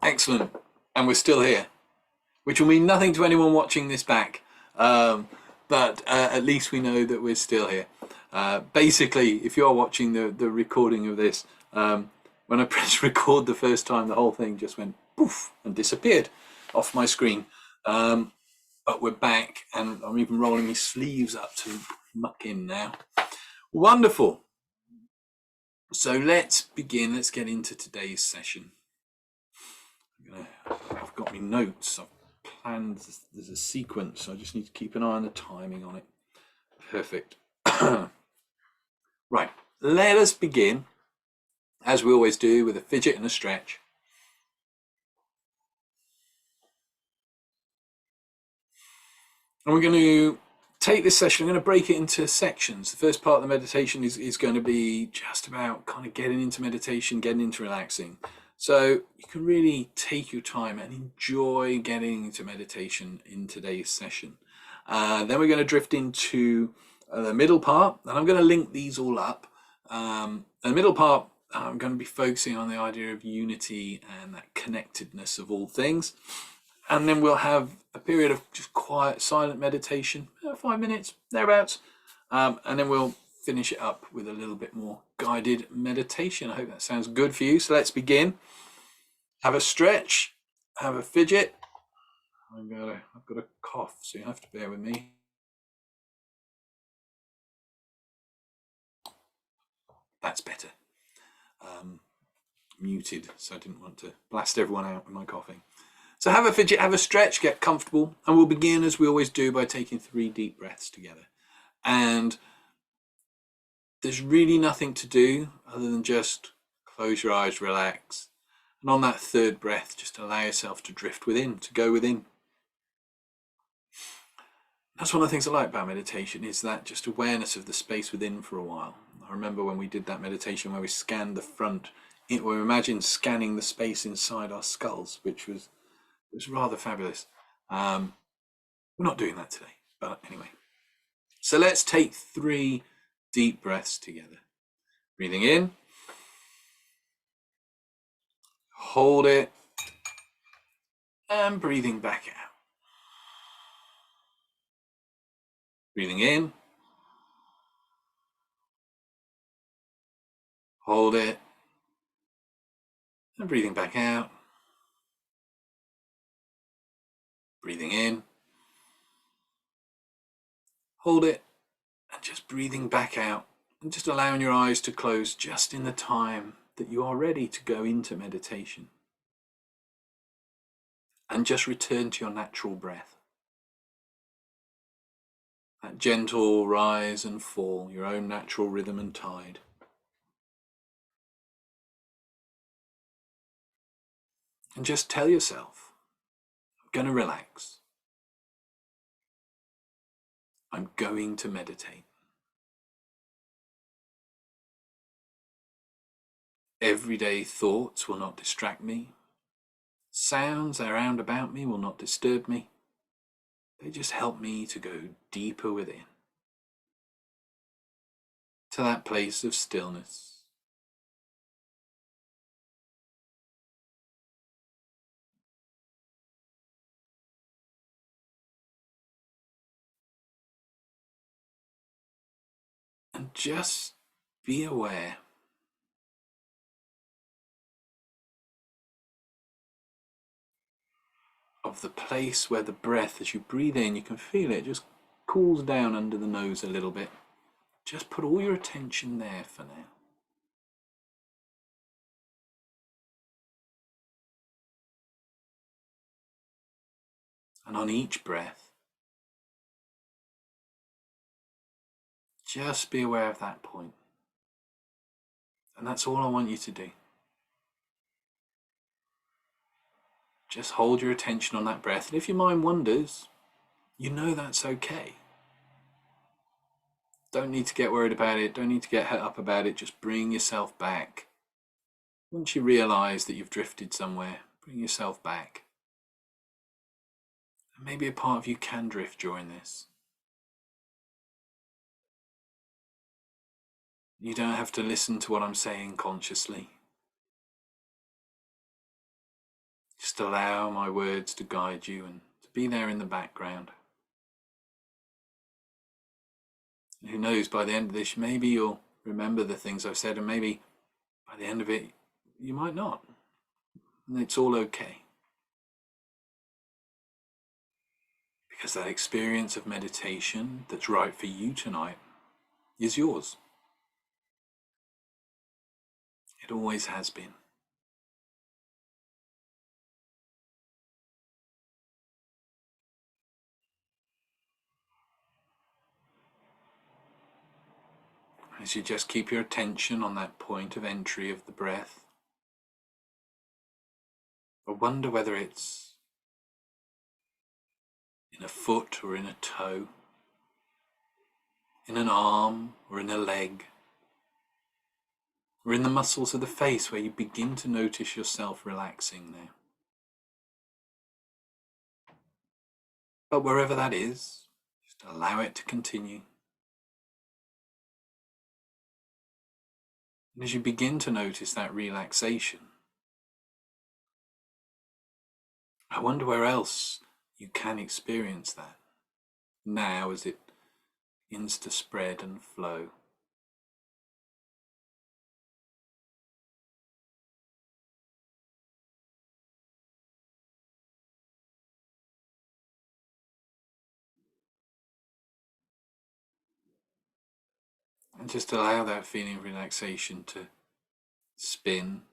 Excellent. And we're still here, which will mean nothing to anyone watching this back. But at least we know that we're still here. Basically, if you're watching the recording of this, when I pressed record the first time, the whole thing just went poof and disappeared off my screen. But we're back, and I'm even rolling my sleeves up to muck in now. Wonderful. So let's begin. Let's get into today's session. I've got my notes. I've planned. There's a sequence. I just need to keep an eye on the timing on it. Perfect. Right. Let us begin, as we always do, with a fidget and a stretch. And we're going to take this session, I'm going to break it into sections. The first part of the meditation is going to be just about kind of getting into meditation, getting into relaxing. So you can really take your time and enjoy getting into meditation in today's session. Then we're going to drift into the middle part, and I'm going to link these all up. The middle part, I'm going to be focusing on the idea of unity and that connectedness of all things. And then we'll have a period of just quiet, silent meditation, 5 minutes, thereabouts. And then we'll finish it up with a little bit more guided meditation. I hope that sounds good for you. So let's begin. Have a stretch, have a fidget. I've got a cough, so you have to bear with me. That's better. Muted, so I didn't want to blast everyone out with my coughing. So have a fidget, have a stretch, get comfortable, and we'll begin as we always do by taking 3 deep breaths together. And there's really nothing to do other than just close your eyes, relax. And on that 3rd breath, just allow yourself to drift within, to go within. That's one of the things I like about meditation, is that just awareness of the space within for a while. I remember when we did that meditation where we scanned the front, we imagined scanning the space inside our skulls, which was rather fabulous. We're not doing that today, but anyway. So let's take 3 deep breaths together. Breathing in. Hold it. And breathing back out. Breathing in. Hold it. And breathing back out. Breathing in. Hold it. And just breathing back out. And just allowing your eyes to close just in the time that you are ready to go into meditation. And just return to your natural breath. That gentle rise and fall, your own natural rhythm and tide. And just tell yourself, I'm going to relax. I'm going to meditate. Everyday thoughts will not distract me. Sounds around about me will not disturb me. They just help me to go deeper within, to that place of stillness. And just be aware of the place where the breath, as you breathe in, you can feel it just cools down under the nose a little bit. Just put all your attention there for now. And on each breath, just be aware of that point. And that's all I want you to do. Just hold your attention on that breath. And if your mind wanders, you know that's okay. Don't need to get worried about it. Don't need to get het up about it. Just bring yourself back. Once you realize that you've drifted somewhere, bring yourself back. And maybe a part of you can drift during this. You don't have to listen to what I'm saying consciously. just allow my words to guide you and to be there in the background. And who knows, by the end of this, maybe you'll remember the things I've said, and maybe by the end of it, you might not. And it's all okay. Because that experience of meditation that's right for you tonight is yours. It always has been. As you just keep your attention on that point of entry of the breath, I wonder whether it's in a foot or in a toe, in an arm or in a leg, or in the muscles of the face where you begin to notice yourself relaxing now. But wherever that is, just allow it to continue. And as you begin to notice that relaxation, I wonder where else you can experience that now as it begins to spread and flow. And just allow that feeling of relaxation to spin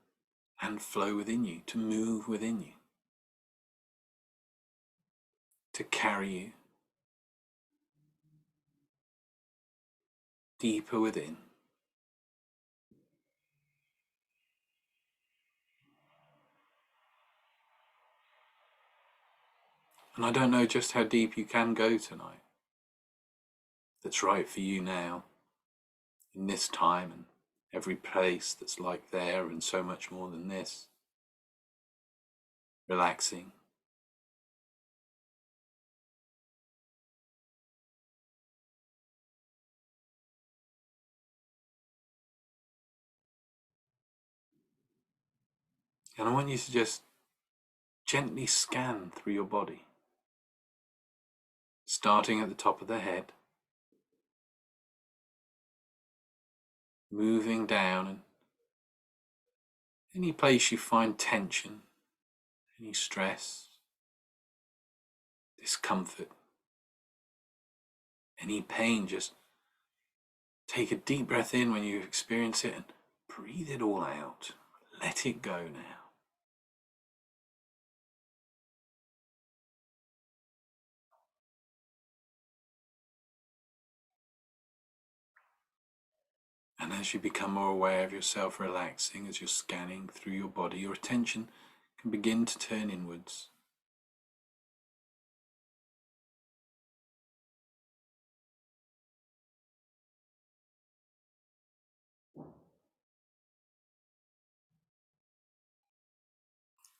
and flow within you, to move within you, to carry you deeper within. And I don't know just how deep you can go tonight. That's right for you now, in this time, and every place that's like there, and so much more than this. Relaxing. And I want you to just gently scan through your body, starting at the top of the head, moving down, and any place you find tension, any stress, discomfort, any pain, just take a deep breath in when you experience it and breathe it all out. Let it go now. And as you become more aware of yourself relaxing, as you're scanning through your body, your attention can begin to turn inwards.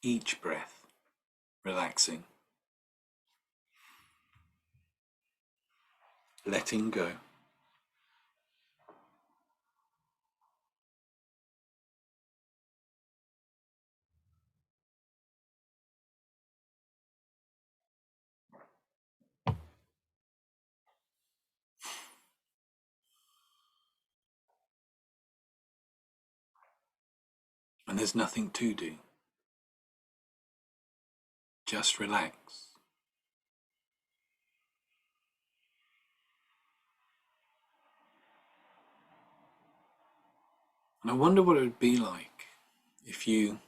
Each breath, relaxing, letting go. And there's nothing to do. Just relax. And I wonder what it would be like if you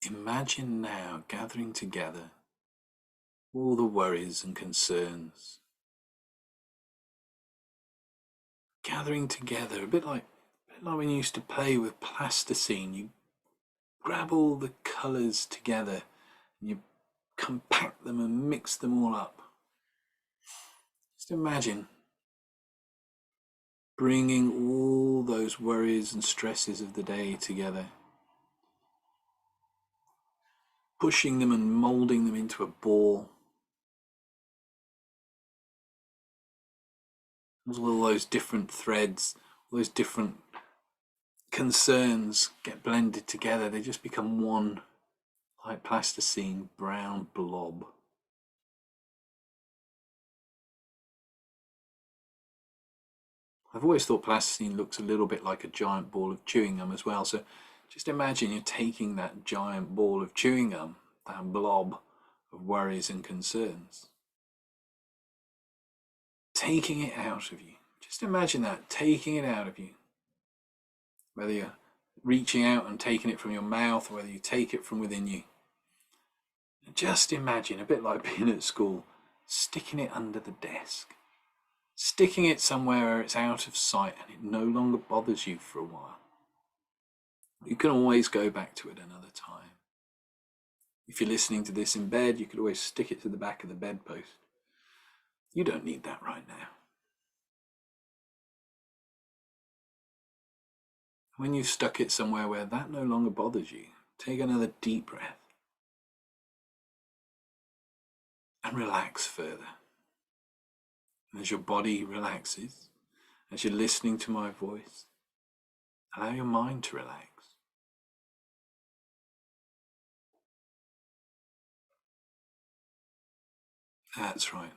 imagine now gathering together all the worries and concerns, gathering together, a bit like when you used to play with plasticine. You grab all the colours together and you compact them and mix them all up. Just imagine bringing all those worries and stresses of the day together, pushing them and moulding them into a ball. All those different threads, all those different concerns get blended together. They just become one like plasticine brown blob. I've always thought plasticine looks a little bit like a giant ball of chewing gum as well. So just imagine you're taking that giant ball of chewing gum, that blob of worries and concerns, taking it out of you. Just imagine that, taking it out of you. Whether you're reaching out and taking it from your mouth, or whether you take it from within you. Just imagine, a bit like being at school, sticking it under the desk. Sticking it somewhere where it's out of sight and it no longer bothers you for a while. You can always go back to it another time. If you're listening to this in bed, you could always stick it to the back of the bedpost. You don't need that right now. When you've stuck it somewhere where that no longer bothers you, take another deep breath and relax further. And as your body relaxes, as you're listening to my voice, allow your mind to relax. That's right.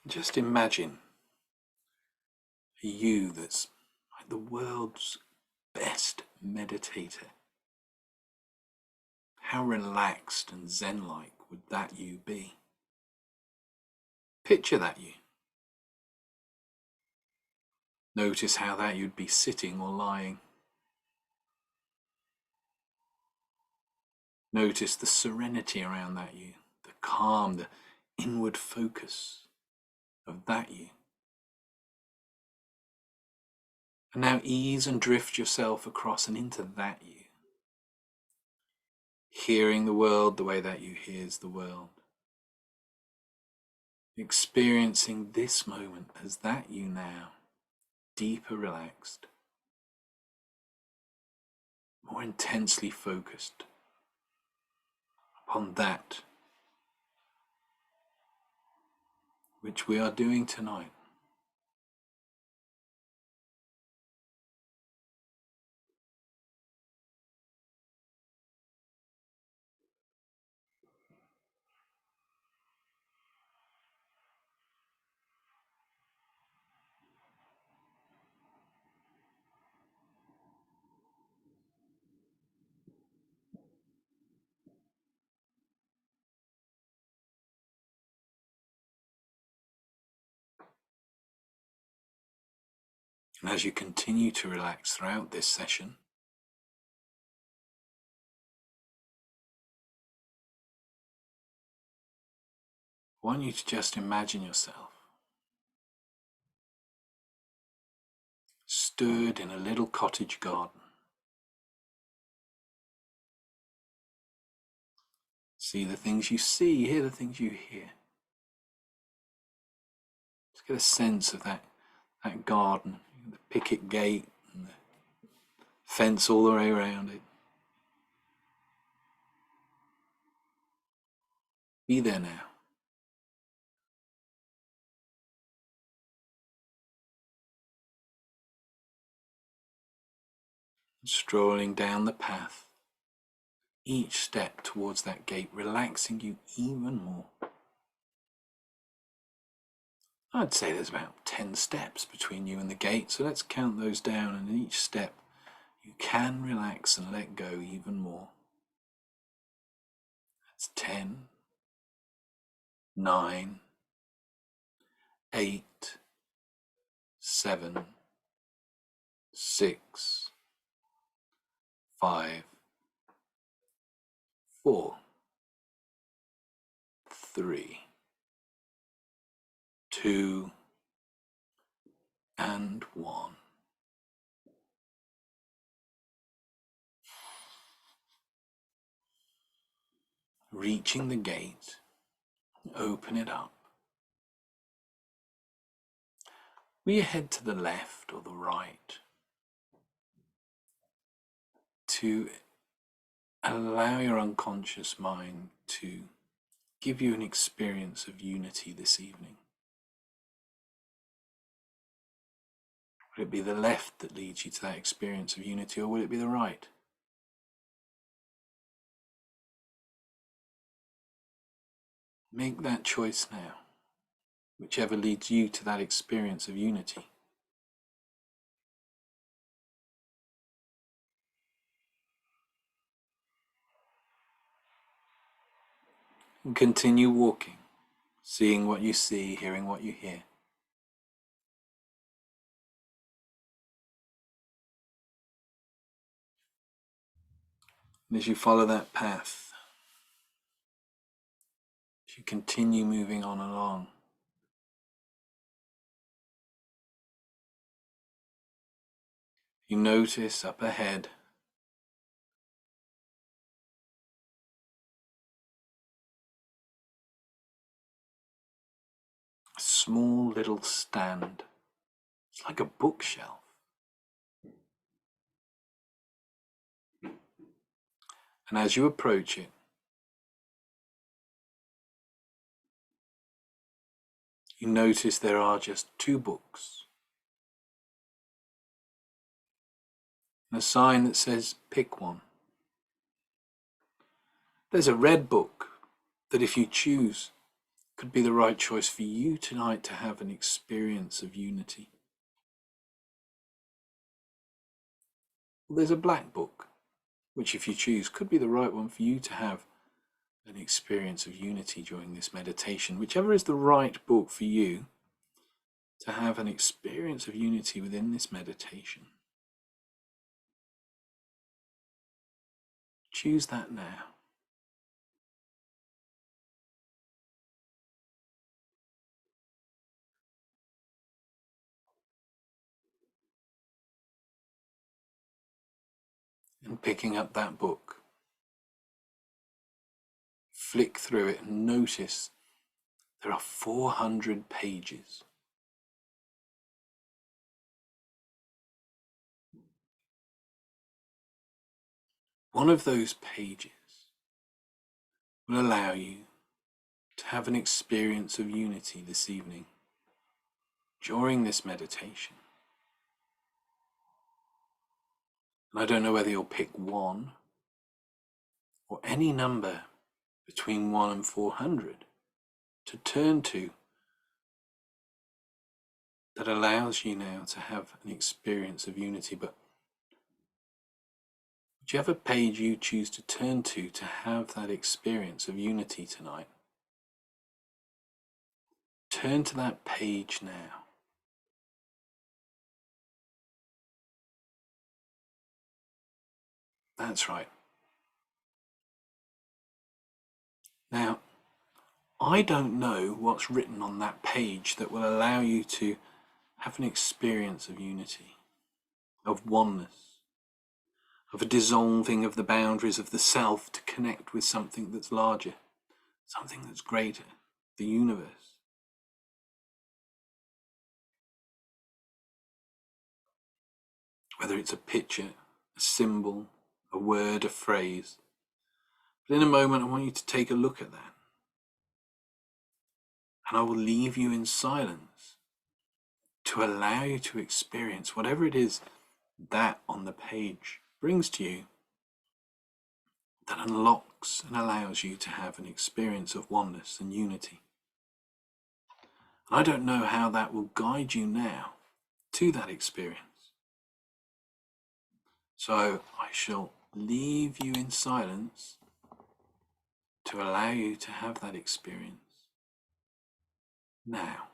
Just imagine a you that's like the world's best meditator. How relaxed and zen-like would that you be? Picture that you. Notice how that you'd be sitting or lying. Notice the serenity around that you, the calm, the inward focus of that you. And now ease and drift yourself across and into that you. Hearing the world the way that you hears the world. Experiencing this moment as that you now, deeper relaxed, more intensely focused upon that which we are doing tonight. And as you continue to relax throughout this session, I want you to just imagine yourself stood in a little cottage garden. See the things you see, hear the things you hear. Just get a sense of that garden, the picket gate and the fence all the way around it. Be there now. Strolling down the path, each step towards that gate relaxing you even more. I'd say there's about 10 steps between you and the gate, so let's count those down, and in each step you can relax and let go even more. That's 10, 9, 8, 7, 6, 5, 4, 3, 2, and 1. Reaching the gate, open it up. Will you head to the left or the right to allow your unconscious mind to give you an experience of unity this evening? Will it be the left that leads you to that experience of unity, or will it be the right? Make that choice now, whichever leads you to that experience of unity. And continue walking, seeing what you see, hearing what you hear. And as you follow that path, as you continue moving on along, you notice up ahead a small little stand. It's like a bookshelf. And as you approach it, you notice there are just 2 books. And a sign that says, pick one. There's a red book that, if you choose, could be the right choice for you tonight to have an experience of unity. Well, there's a black book, which, if you choose, could be the right one for you to have an experience of unity during this meditation. Whichever is the right book for you to have an experience of unity within this meditation. Choose that now. And picking up that book, flick through it and notice there are 400 pages. One of those pages will allow you to have an experience of unity this evening during this meditation. And I don't know whether you'll pick 1 or any number between 1 and 400 to turn to that allows you now to have an experience of unity. But whichever page you choose to turn to have that experience of unity tonight, turn to that page now. That's right. Now, I don't know what's written on that page that will allow you to have an experience of unity, of oneness, of a dissolving of the boundaries of the self to connect with something that's larger, something that's greater, the universe. Whether it's a picture, a symbol, a word, a phrase. But in a moment, I want you to take a look at that. And I will leave you in silence to allow you to experience whatever it is that on the page brings to you, that unlocks and allows you to have an experience of oneness and unity. I don't know how that will guide you now to that experience. So I shall leave you in silence to allow you to have that experience now.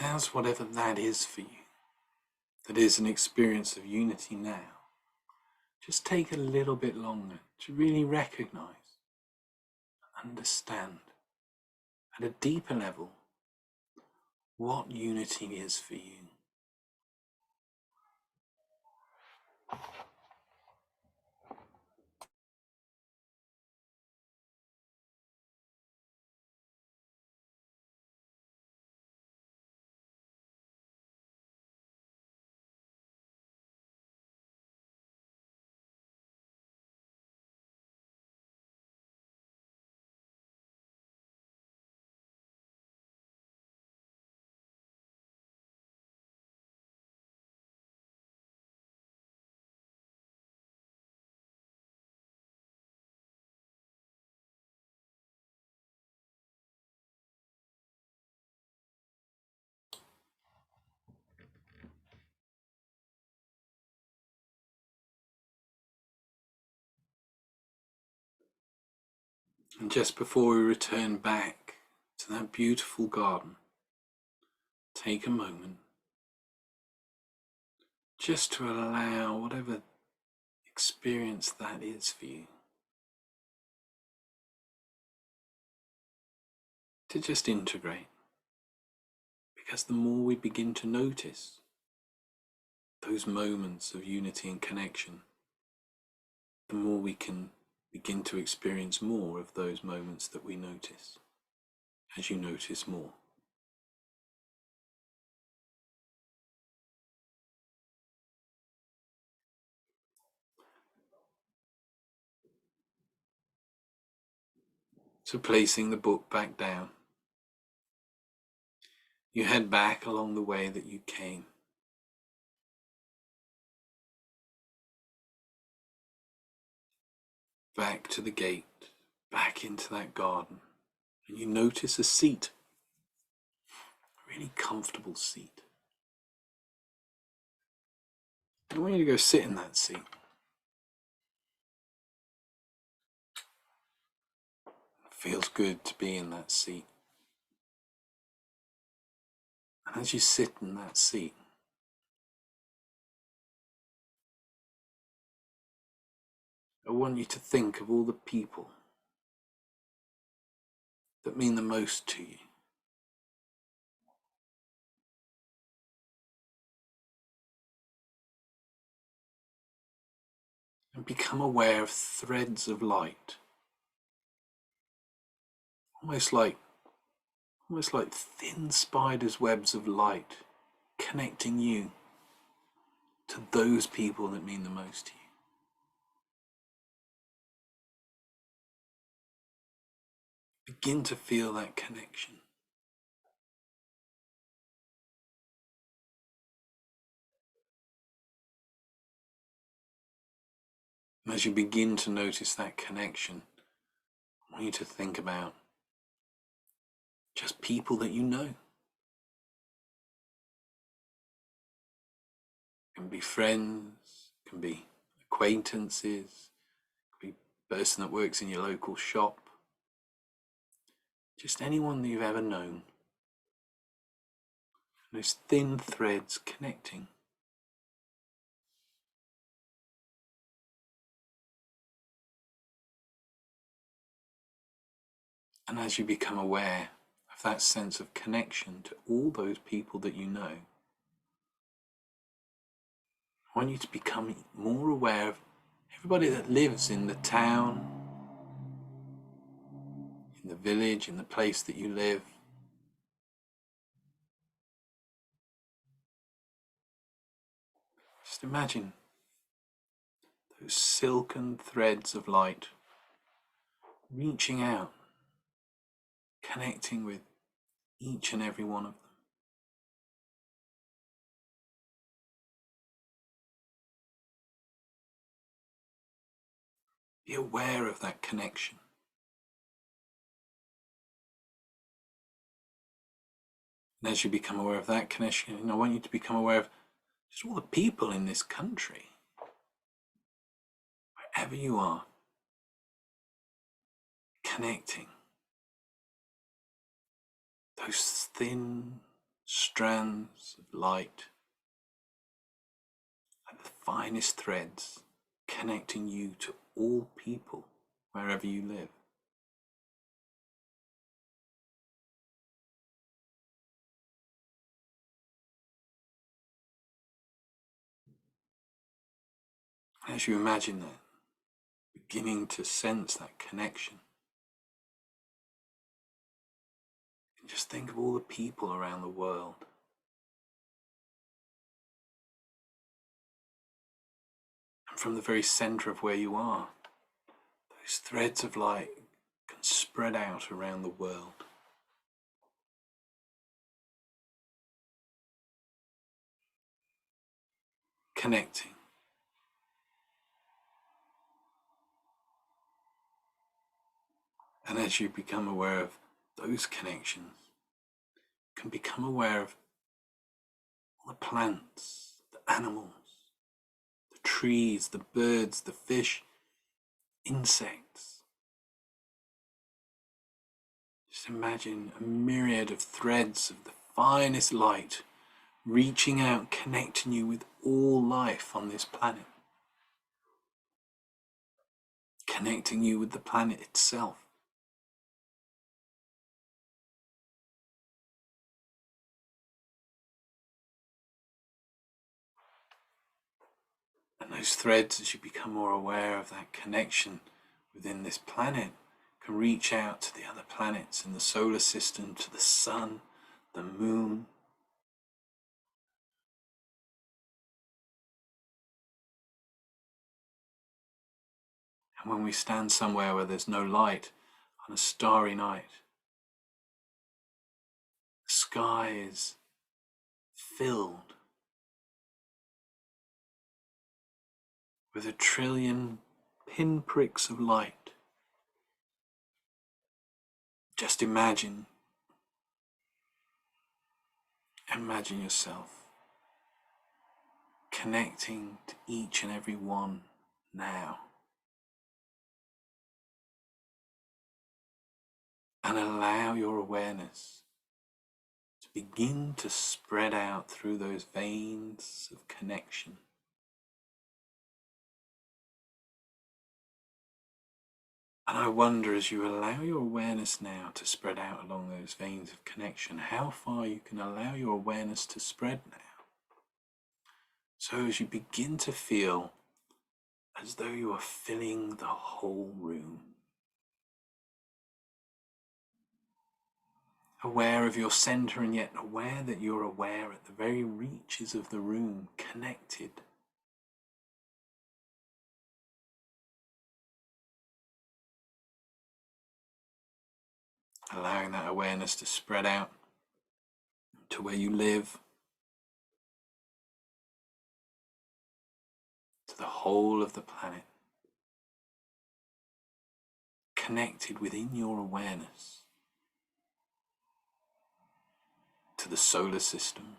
as whatever that is for you, that is an experience of unity now, just take a little bit longer to really recognize, understand at a deeper level what unity is for you. And just before we return back to that beautiful garden, take a moment just to allow whatever experience that is for you to just integrate. Because the more we begin to notice those moments of unity and connection, the more we can begin to experience more of those moments that we notice, as you notice more. So placing the book back down, you head back along the way that you came. Back to the gate, back into that garden, and you notice a seat, a really comfortable seat. I want you to go sit in that seat. It feels good to be in that seat. And as you sit in that seat, I want you to think of all the people that mean the most to you. And become aware of threads of light, almost like thin spiders' webs of light connecting you to those people that mean the most to you. Begin to feel that connection. And as you begin to notice that connection, I want you to think about just people that you know. It can be friends, it can be acquaintances, it can be a person that works in your local shop, just anyone that you've ever known. And those thin threads connecting. And as you become aware of that sense of connection to all those people that you know, I want you to become more aware of everybody that lives in the town, in the village, in the place that you live. Just imagine those silken threads of light reaching out, connecting with each and every one of them. Be aware of that connection. And as you become aware of that connection, I want you to become aware of just all the people in this country, wherever you are, connecting. Those thin strands of light, like the finest threads connecting you to all people wherever you live. As you imagine that, beginning to sense that connection, and just think of all the people around the world. And from the very center of where you are, those threads of light can spread out around the world. Connecting. And as you become aware of those connections, you can become aware of all the plants, the animals, the trees, the birds, the fish, insects. Just imagine a myriad of threads of the finest light reaching out, connecting you with all life on this planet. Connecting you with the planet itself. And those threads, as you become more aware of that connection within this planet, can reach out to the other planets in the solar system, to the sun, the moon. And when we stand somewhere where there's no light on a starry night, the sky is filled with a trillion pinpricks of light. Just imagine yourself connecting to each and every one now. And allow your awareness to begin to spread out through those veins of connection. And I wonder, as you allow your awareness now to spread out along those veins of connection, how far you can allow your awareness to spread now. So as you begin to feel as though you are filling the whole room. Aware of your center, and yet aware that you're aware at the very reaches of the room, connected. Allowing that awareness to spread out to where you live, to the whole of the planet, connected within your awareness to the solar system,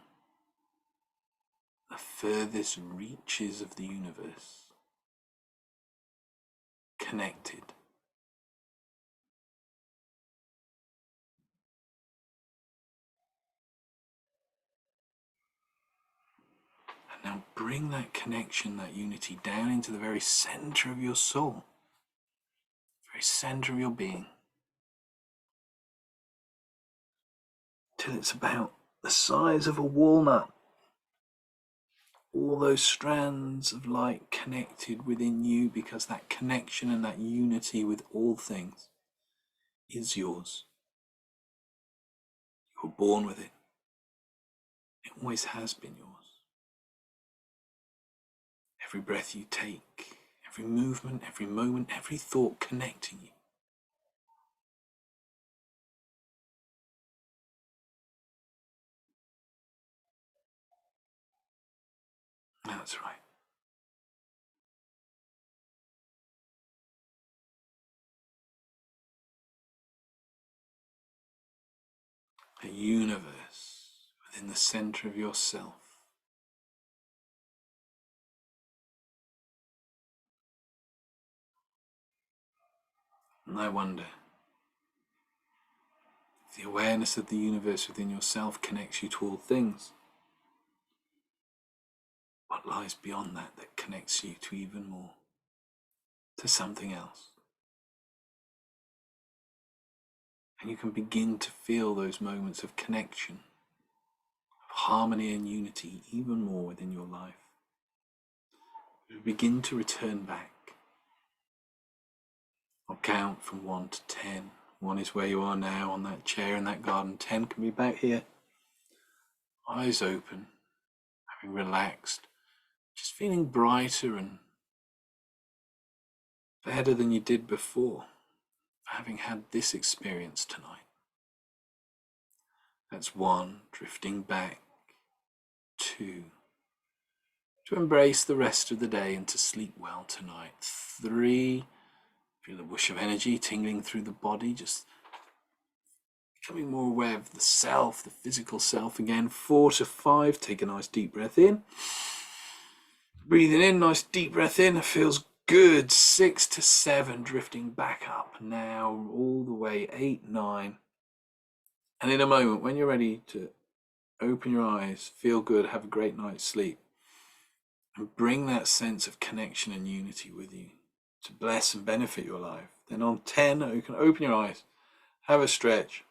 the furthest reaches of the universe, connected. And now bring that connection, that unity, down into the very center of your soul, the very center of your being, till it's about the size of a walnut. All those strands of light connected within you, because that connection and that unity with all things is yours. You were born with it. It always has been yours. Every breath you take, every movement, every moment, every thought connecting you. That's right. A universe within the center of yourself. And I wonder the awareness of the universe within yourself connects you to all things. What lies beyond that that connects you to even more, to something else? And you can begin to feel those moments of connection, of harmony and unity even more within your life. You begin to return back. I'll count from 1 to 10. 1 is where you are now on that chair in that garden. 10 can be back here. Eyes open, having relaxed, just feeling brighter and better than you did before, having had this experience tonight. That's 1, drifting back. 2, to embrace the rest of the day and to sleep well tonight. 3, feel a whoosh of energy tingling through the body, just becoming more aware of the self, the physical self again. 4 to 5, take a nice deep breath in. Breathing in, nice deep breath in, it feels good. 6 to 7, drifting back up now, all the way. 8, 9. And in a moment, when you're ready to open your eyes, feel good, have a great night's sleep, and bring that sense of connection and unity with you to bless and benefit your life. Then on 10, you can open your eyes, have a stretch,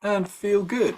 and feel good.